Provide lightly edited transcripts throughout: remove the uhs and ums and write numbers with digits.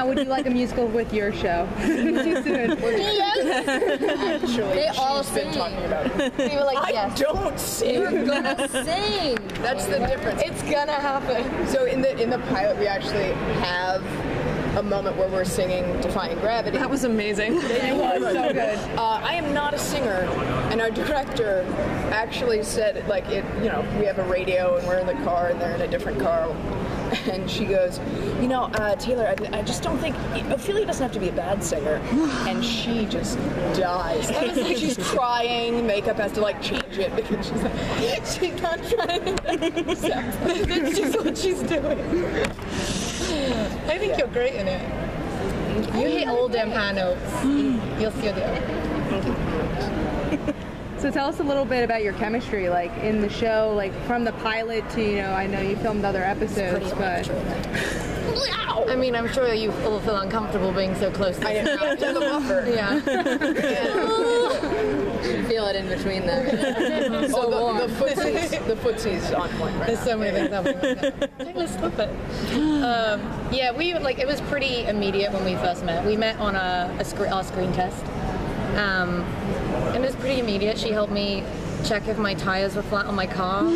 Now, would you like a musical with your show? Too soon. Actually, They all she's been sing. talking about it. We were like, I yes. don't sing. You're gonna sing. That's the difference. It's gonna happen. So in the pilot, we actually have a moment where we're singing "Defying Gravity." That was amazing. It was so good. I am not a singer, and our director actually said, like, it. You know, we have a radio, and we're in the car, and they're in a different car. And she goes, you know, Taylor, I just don't think Ophelia doesn't have to be a bad singer. And she just dies. She's crying. Makeup has to like change it because she's not trying. So that's just what she's doing. I think you're great in it. You hit all them high notes. You'll still do it. So tell us a little bit about your chemistry, like in the show, like from the pilot to, you know, I know you filmed other episodes, but... I mean, I'm sure you all feel uncomfortable being so close to I know. To the buffer. Yeah. Feel it in between them. So warm. The footsie's on point right There's now. so many things happening. Taylor, stop it. Yeah, it was pretty immediate when we first met. We met on our screen test. And it was pretty immediate. She helped me check if my tires were flat on my car.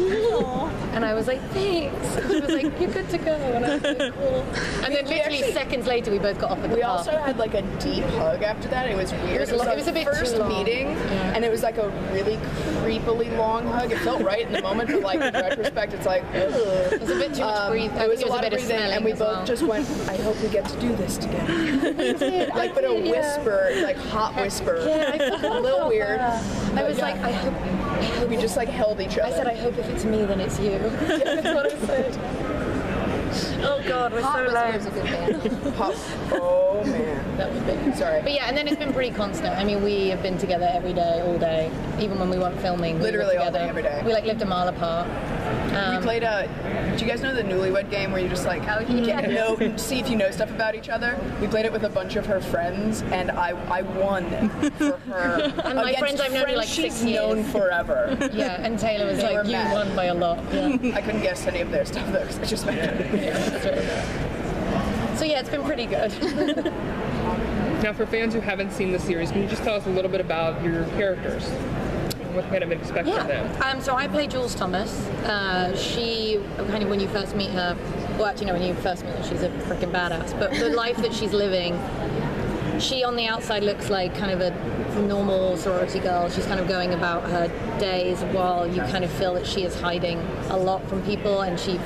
And I was like, thanks. She was like, you're good to go. And I was like, cool. And then literally seconds later, we both got off at the We park. also had like a deep hug after that. It was weird. It was a bit first too long. meeting, and it was like a really creepily long hug. It felt right in the moment, but like in retrospect, it's like, ugh. It was a bit too much breathing. It was a lot bit of breathing, and we both just went, I hope we get to do this together. Like, but a whisper, like hot whisper. Yeah, a little weird. I was like, I hope. We just like held each other. I said, I hope if it's me, then it's you. That's what I said. Oh God, we're so loud. a good band. Oh man. That was big. Sorry. But yeah, and then it's been pretty constant. I mean, we have been together every day, all day. Even when we weren't filming, Literally we were all together. day, every day. We like lived a mile apart. We played do you guys know the Newlywed Game where you just like see if you know stuff about each other? We played it with a bunch of her friends, and I won for her. And my friends I've known like 6 she's years. known forever. Yeah, and Taylor was They were like, you mad. won by a lot. Yeah. I couldn't guess any of their stuff though, because I just met her. So yeah, it's been pretty good. Now, for fans who haven't seen the series, can you just tell us a little bit about your characters? What kind of expect from them? So I play Jules Thomas. She, kind of when you first meet her, well actually no, when you first meet her, she's a freaking badass. But the life that she's living, she on the outside looks like kind of a normal sorority girl. She's kind of going about her days while you kind of feel that she is hiding a lot from people, and she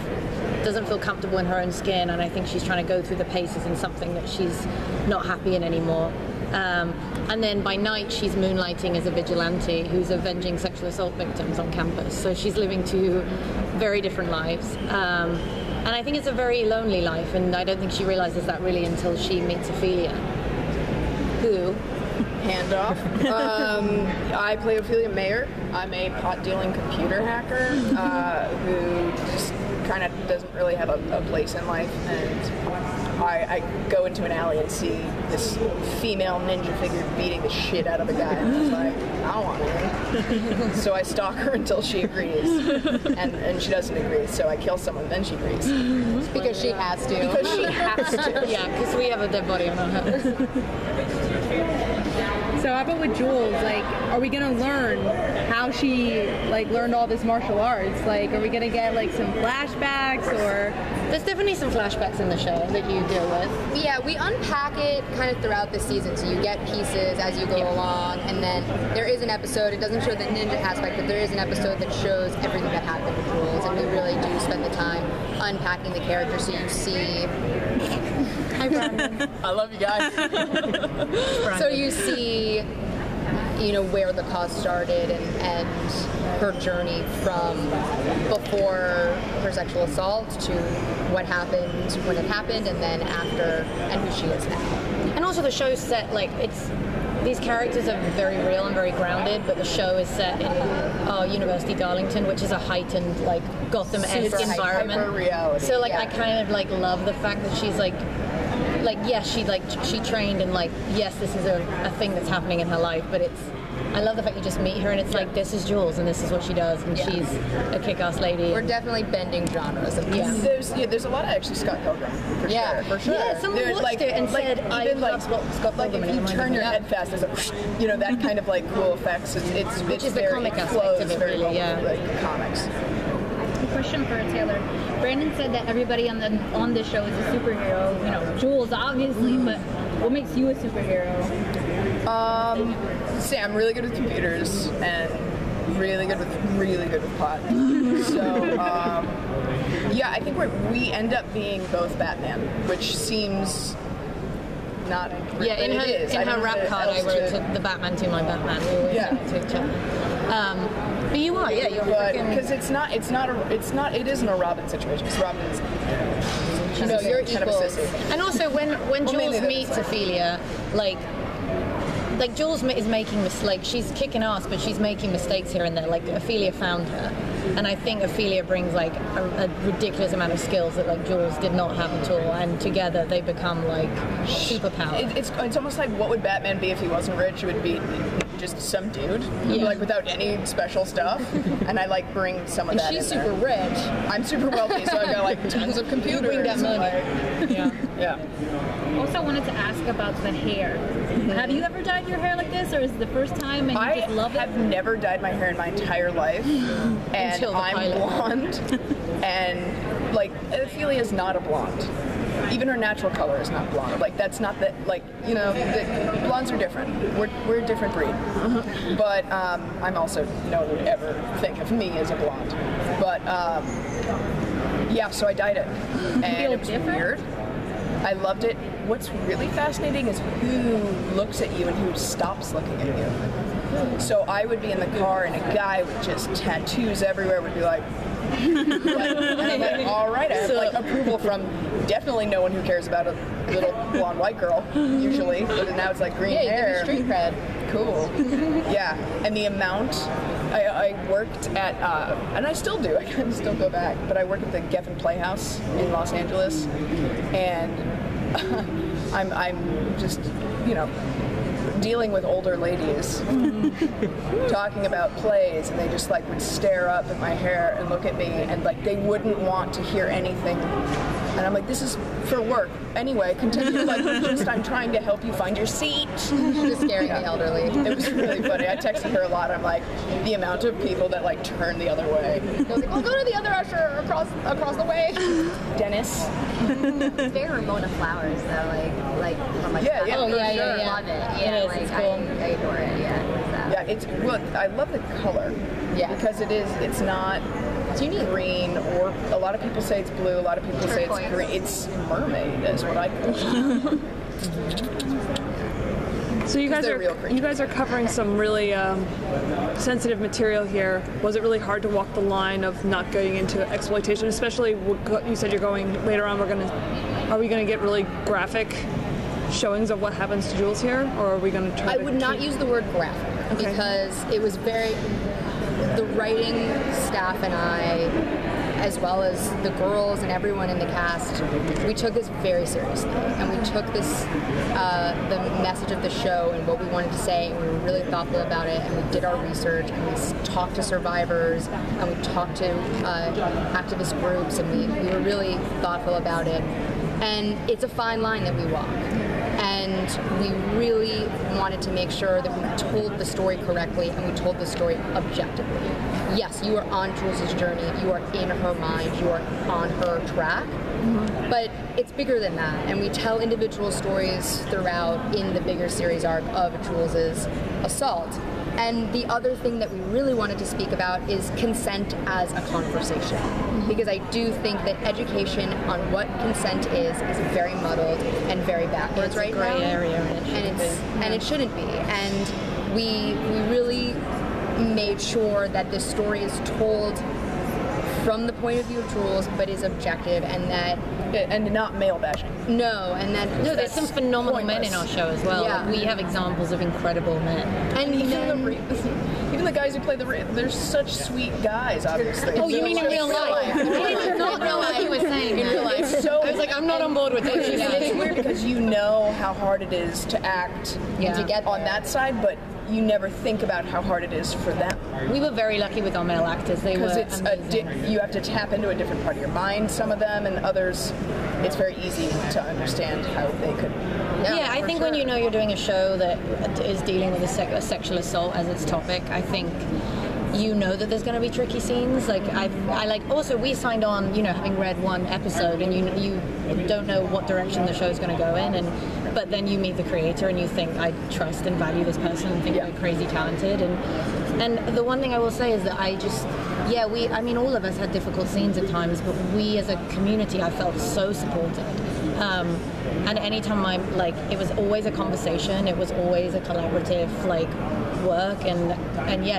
doesn't feel comfortable in her own skin, and I think she's trying to go through the paces in something that she's not happy in anymore. And then by night she's moonlighting as a vigilante who's avenging sexual assault victims on campus. So she's living two very different lives. And I think it's a very lonely life, and I don't think she realizes that really until she meets Ophelia, who... Handoff. I play Ophelia Mayer. I'm a pot-dealing computer hacker who just kind of doesn't really have a place in life, and I go into an alley and see this female ninja figure beating the shit out of a guy, and I was like, I don't want any. So I stalk her until she agrees, and she doesn't agree, so I kill someone, then she agrees. Because she has to. Because she has to. Yeah, because we have a dead body on our hands. So how about with Jules, like, are we gonna learn how she, like, learned all this martial arts? Like, are we gonna get, like, some flashbacks, or? There's definitely some flashbacks in the show that you deal with. Yeah, we unpack it kind of throughout the season, so you get pieces as you go along, and then there is an episode, it doesn't show the ninja aspect, but there is an episode that shows everything that happened to Jules, and we really do spend the time unpacking the character so you see... Hi, Brandon. I love you guys. So you see, you know, where the cause started and her journey from before her sexual assault to what happened when it happened, and then after, and who she is now. And also the show's set, like, these characters are very real and very grounded, but the show is set in University Darlington, which is a heightened, like, Gotham-esque environment. Hyper reality. So, like, I kind of, like, love the fact that she's, like, like, yes, she trained, and like, yes, this is a thing that's happening in her life, but I love the fact you just meet her and it's like, this is Jules and this is what she does, and she's a kick-ass lady. We're definitely bending genres. There's a lot of actually Scott Pilgrim, for sure. For sure. Yeah, someone watched it and said, I love Scott Pilgrim. If you turn your head fast, there's a, that kind of like cool effects. Which is the very, comic it aspect flows of it, very really, well with, like, comics. Question for Taylor. Brandon said that everybody on the show is a superhero. Jules obviously, but what makes you a superhero? Say I'm really good with computers and really good with plot. So I think we end up being both Batman, which seems not. In her rap card, I wrote the Batman to my Batman. We always to each other. But you are, you're because it isn't a Robin situation. Because Robin is, you're kind equals. of a sissy. And also when Jules meets Ophelia, like Jules is making mistakes. She's kicking ass, but she's making mistakes here and there. Like Ophelia found her, and I think Ophelia brings like a ridiculous amount of skills that like Jules did not have at all. And together they become like superpower. It's almost like, what would Batman be if he wasn't rich? It would be just some dude, like without any special stuff. And I like bring some of that. She's super rich. I'm super wealthy, so I've got like tons of computers. You bring that money. Yeah. Also wanted to ask about the hair. Have you ever dyed your hair like this, or is it the first time and you just love it? I have never dyed my hair in my entire life, and I'm blonde. And like, Ophelia's not a blonde. Even her natural color is not blonde. Like, that's not the, like, blondes are different. We're a different breed. But I'm also, no one would ever think of me as a blonde. But so I dyed it, and it was weird. I loved it. What's really fascinating is who looks at you and who stops looking at you. So I would be in the car and a guy with just tattoos everywhere would be like, and I'm like, all right, I have like approval from definitely no one who cares about a little blonde white girl, usually. But now it's like green hair. Street cred. Cool. And the amount, I worked at, and I still do, I can still go back, but I work at the Geffen Playhouse in Los Angeles, and I'm just, dealing with older ladies talking about plays, and they just like would stare up at my hair and look at me, and like they wouldn't want to hear anything. And I'm like, this is for work. Anyway, continue. Like, I'm trying to help you find your seat. Just scaring the elderly. It was really funny. I texted her a lot. I'm like, the amount of people that like turn the other way. I was like, I'll go to the other usher across the way. Dennis. It's very Ramona Flowers though, like from like yeah. Oh yeah, I love it. Yeah, it is. It's cool. I adore it. Yeah. Yeah, I love the color. Yeah, because it's not green, or a lot of people say it's blue, a lot of people say it's green. It's mermaid is what I call it. So you guys are covering some really sensitive material here. Was it really hard to walk the line of not going into exploitation, especially you said you're going later on, are we going to get really graphic showings of what happens to Jules here, or are we going to try I would not use the word graphic because it was the writing staff and I, as well as the girls and everyone in the cast, we took this very seriously, and we took this, the message of the show and what we wanted to say, and we were really thoughtful about it, and we did our research, and we talked to survivors, and we talked to activist groups, and we were really thoughtful about it. And it's a fine line that we walk. And we really wanted to make sure that we told the story correctly, and we told the story objectively. Yes, you are on Jules' journey, you are in her mind, you are on her track, but it's bigger than that. And we tell individual stories throughout in the bigger series arc of Jules' assault. And the other thing that we really wanted to speak about is consent as a conversation. Because I do think that education on what consent is very muddled and very backwards right now. It's a gray area, and it shouldn't be. And we really made sure that this story is told from the point of view of Jules, but is objective, and that and not male bashing. no, and that No, there's some phenomenal men in our show as well. Yeah. Like, we have examples of incredible men. and Even the guys who play they're such sweet guys, obviously. Oh, you mean in real life? I did not know what you were saying. In real life. So I was like, I'm not on board with it. it's weird because you know how hard it is to act Yeah. to get on that side, but you never think about how hard it is for them. We were very lucky with our male actors. They were Because it's amazing. you have to tap into a different part of your mind, some of them, and others, it's very easy to understand how they could. Yeah, I think when you know you're doing a show that is dealing with a sexual assault as its topic, I think you know that there's going to be tricky scenes. Like I like. Also, we signed on, having read one episode, and you don't know what direction the show's going to go in, but then you meet the creator and you think, I trust and value this person and think they're crazy talented. And the one thing I will say is that all of us had difficult scenes at times, but we as a community, I felt so supported. And anytime it was always a conversation, it was always a collaborative, work, and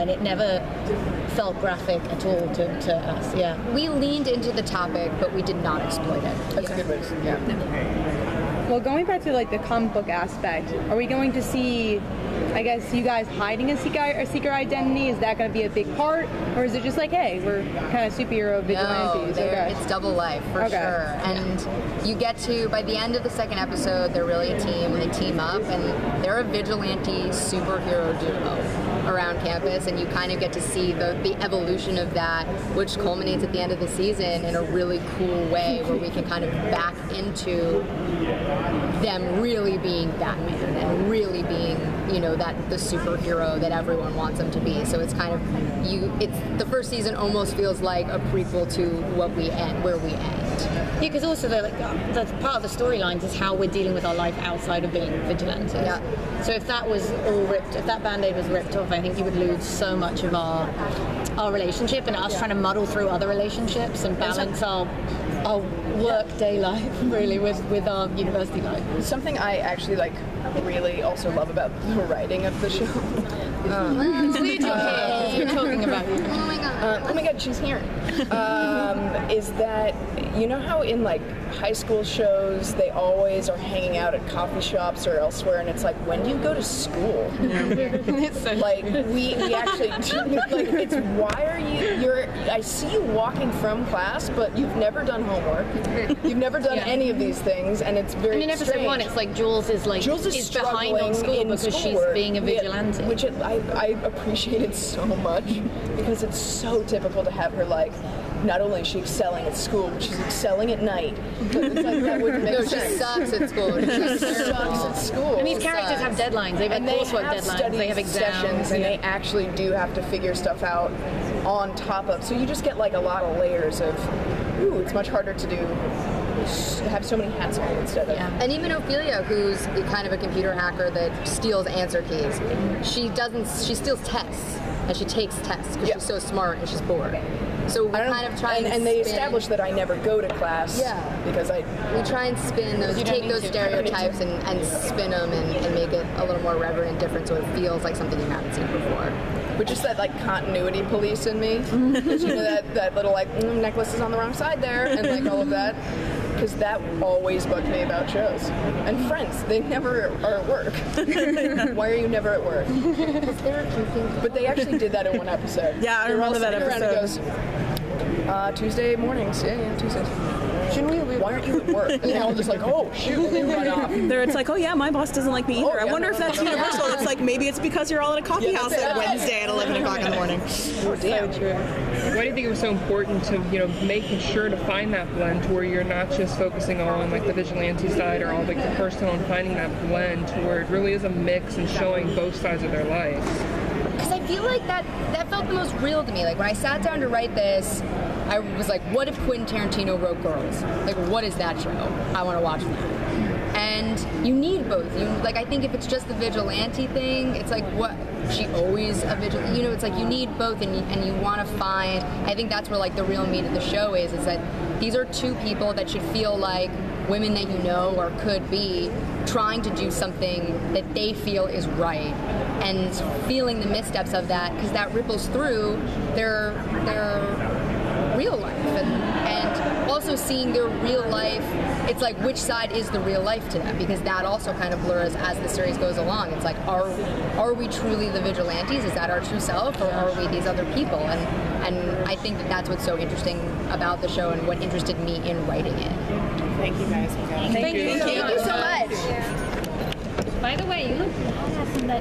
it never felt graphic at all to us. Yeah. We leaned into the topic, but we did not exploit it. That's a good way to say it. Well, going back to the comic book aspect, are we going to see, I guess, you guys hiding a secret identity? Is that going to be a big part, or is it just hey, we're kind of superhero vigilantes? No, Okay. it's double life for sure. And you get to, by the end of the second episode, they're really a team, and they team up, and they're a vigilante superhero duo around campus, and you kind of get to see the evolution of that, which culminates at the end of the season in a really cool way, where we can kind of back into them really being Batman and really being, that the superhero that everyone wants them to be. So it's kind of the first season almost feels like a prequel to where we end. Yeah, because also the part of the storylines is how we're dealing with our life outside of being vigilantes. Yeah. So if that was all ripped, if that Band-Aid was ripped off, I think you would lose so much of our relationship and us trying to muddle through other relationships and balance our work-day life really with our university life. Something I actually really also love about the writing of the show. We're talking about you. Oh my god, she's here. Is that how in high school shows they always are hanging out at coffee shops or elsewhere, and it's when do you go to school? It's so we actually it's why are you're I see you walking from class, but you've never done homework. You've never done any of these things, and it's very in episode strange. 1, it's Jules is behind on school because she's being a vigilante. Which I appreciated so much, because it's so typical to have her not only is she excelling at school, but she's excelling at night. But it's that wouldn't make sense. she sucks at school. She sucks at school. And these characters have deadlines. They have coursework deadlines. They have exams. Sessions, and they actually do have to figure stuff out on top of. So you just get a lot of layers of. Ooh, it's much harder to do. Have so many hats on instead of. Yeah. And even Ophelia, who's kind of a computer hacker that steals answer keys, she steals tests, and she takes tests because she's so smart and she's bored. So we kind of try and they establish that I never go to class. Yeah. Because we try and spin those, take those stereotypes and spin them and make it a little more reverent and different, so it feels like something you haven't seen before. Which is that continuity police in me, because that little necklace is on the wrong side there, and all of that. Because that always bugged me about shows. And Friends, they never are at work. Why are you never at work? But they actually did that in one episode. Yeah, I remember that episode. And goes, Tuesday mornings. Yeah, Tuesdays. Why aren't you at work? And they're all just oh, shoot, and they run off. There it's oh yeah, my boss doesn't like me either. I wonder if that's universal. It's maybe it's because you're all at a coffee house at Wednesday at 11 o'clock in the morning. Oh, damn. So true. Why do you think it was so important to, making sure to find that blend to where you're not just focusing on the vigilante side or all the personal, and finding that blend to where it really is a mix and showing both sides of their lives? Because I feel like that felt the most real to me. When I sat down to write this, I was what if Quentin Tarantino wrote Girls? What is that show? I want to watch that. And you need both. I think if it's just the vigilante thing, it's what she always a vigilante. It's you need both, and you want to find. I think that's where the real meat of the show is that these are two people that should feel like women that you know or could be trying to do something that they feel is right, and feeling the missteps of that, because that ripples through their real life. and also seeing their real life. It's like, which side is the real life to them? Because that also kind of blurs as the series goes along. It's like, are we truly the vigilantes? Is that our true self, or are we these other people? And I think that that's what's so interesting about the show and what interested me in writing it. Thank you guys. Thank you so much. By the way, you look badass in that